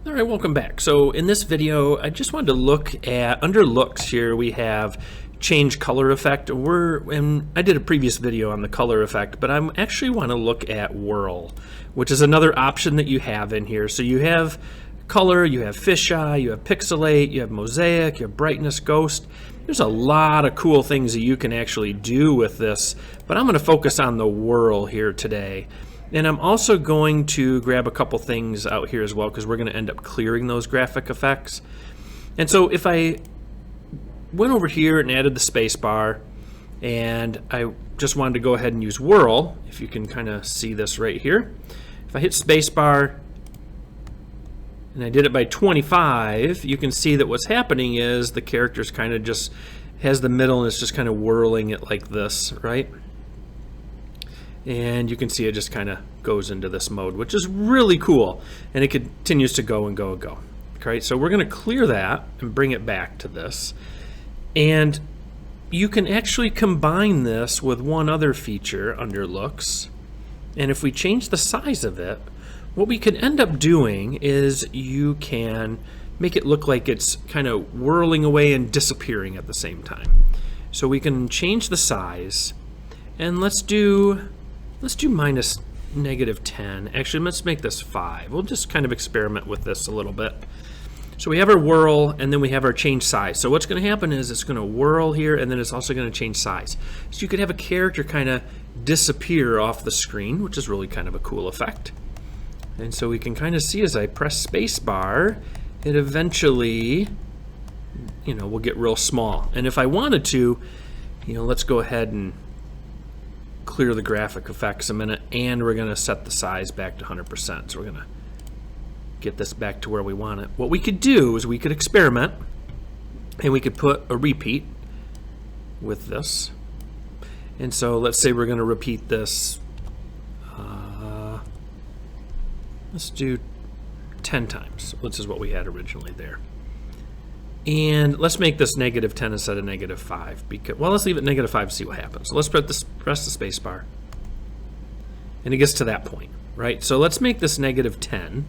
All right, welcome back. So in this video, I just wanted to look at, under looks here, we have change color effect. And I did a previous video on the color effect, but I actually want to look at whirl, which is another option that you have in here. So you have color, you have fisheye, you have pixelate, you have mosaic, you have brightness, ghost. There's a lot of cool things that you can actually do with this, but I'm going to focus on the whirl here today. And I'm also going to grab a couple things out here as well, because we're going to end up clearing those graphic effects. And so if I went over here and added the space bar, and I just wanted to go ahead and use whirl, if you can kind of see this right here. If I hit space bar and I did it by 25, you can see that what's happening is the character's kind of just has the middle and it's just kind of whirling it like this, right? And you can see it just kind of goes into this mode, which is really cool. And it continues to go and go and go. Okay, so we're going to clear that and bring it back to this. And you can actually combine this with one other feature under looks. And if we change the size of it, what we can end up doing is you can make it look like it's kind of whirling away and disappearing at the same time. So we can change the size, and let's do minus -10. Actually, let's make this 5. We'll just kind of experiment with this a little bit. So we have our whirl, and then we have our change size. So what's going to happen is it's going to whirl here, and then it's also going to change size. So you could have a character kind of disappear off the screen, which is really kind of a cool effect. And so we can kind of see as I press space bar, it eventually, will get real small. And if I wanted to, let's go ahead and clear the graphic effects a minute, and we're going to set the size back to 100%. So we're going to get this back to where we want it. What we could do is we could experiment, and we could put a repeat with this. And so let's say we're going to repeat this. Let's do 10 times, which is what we had originally there. And let's make this -10 instead of -5. Because, well, let's leave it -5 and see what happens. So let's press the space bar. And it gets to that point, right? So let's make this -10.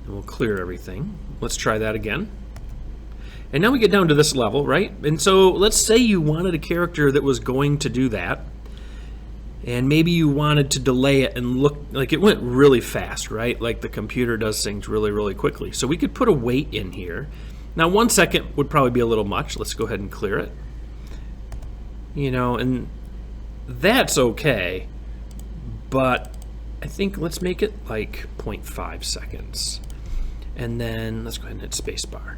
And we'll clear everything. Let's try that again. And now we get down to this level, right? And so let's say you wanted a character that was going to do that. And maybe you wanted to delay it and look like it went really fast, right? Like the computer does things really, really quickly. So we could put a wait in here. Now 1 second would probably be a little much. Let's go ahead and clear it. And that's okay. But I think let's make it like 0.5 seconds. And then let's go ahead and hit spacebar.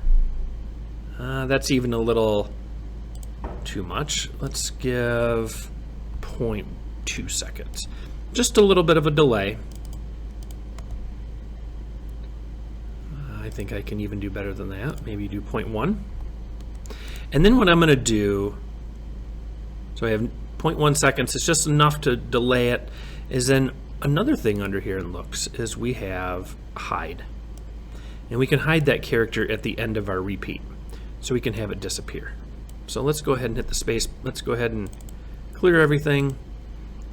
That's even a little too much. Let's give 0.2 seconds. Just a little bit of a delay. I think I can even do better than that. Maybe do 0.1. And then what I'm going to do, so I have 0.1 seconds, it's just enough to delay it, is then another thing under here in looks is we have hide. And we can hide that character at the end of our repeat. So we can have it disappear. So let's go ahead and hit the space. Let's go ahead and clear everything.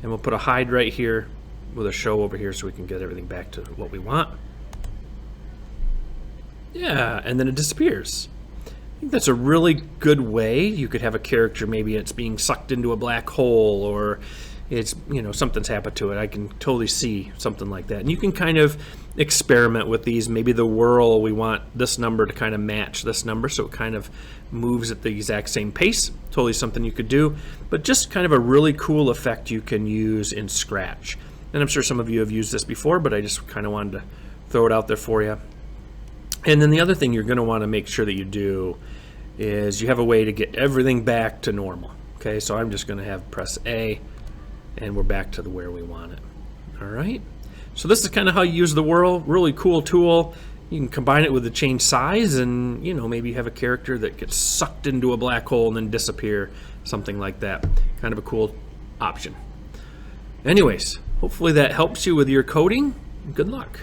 And we'll put a hide right here with a show over here so we can get everything back to what we want. Yeah, and then it disappears. I think that's a really good way. You could have a character, maybe it's being sucked into a black hole, or it's, something's happened to it. I can totally see something like that. And you can kind of experiment with these. Maybe the whirl, we want this number to kind of match this number, so it kind of moves at the exact same pace. Totally something you could do, but just kind of a really cool effect you can use in Scratch. And I'm sure some of you have used this before, but I just kind of wanted to throw it out there for you. And then the other thing you're going to want to make sure that you do is you have a way to get everything back to normal. Okay, so I'm just going to have press A, and we're back to where we want it. All right. So this is kind of how you use the whirl. Really cool tool. You can combine it with the change size, and maybe you have a character that gets sucked into a black hole and then disappear, something like that. Kind of a cool option. Anyways, hopefully that helps you with your coding. Good luck.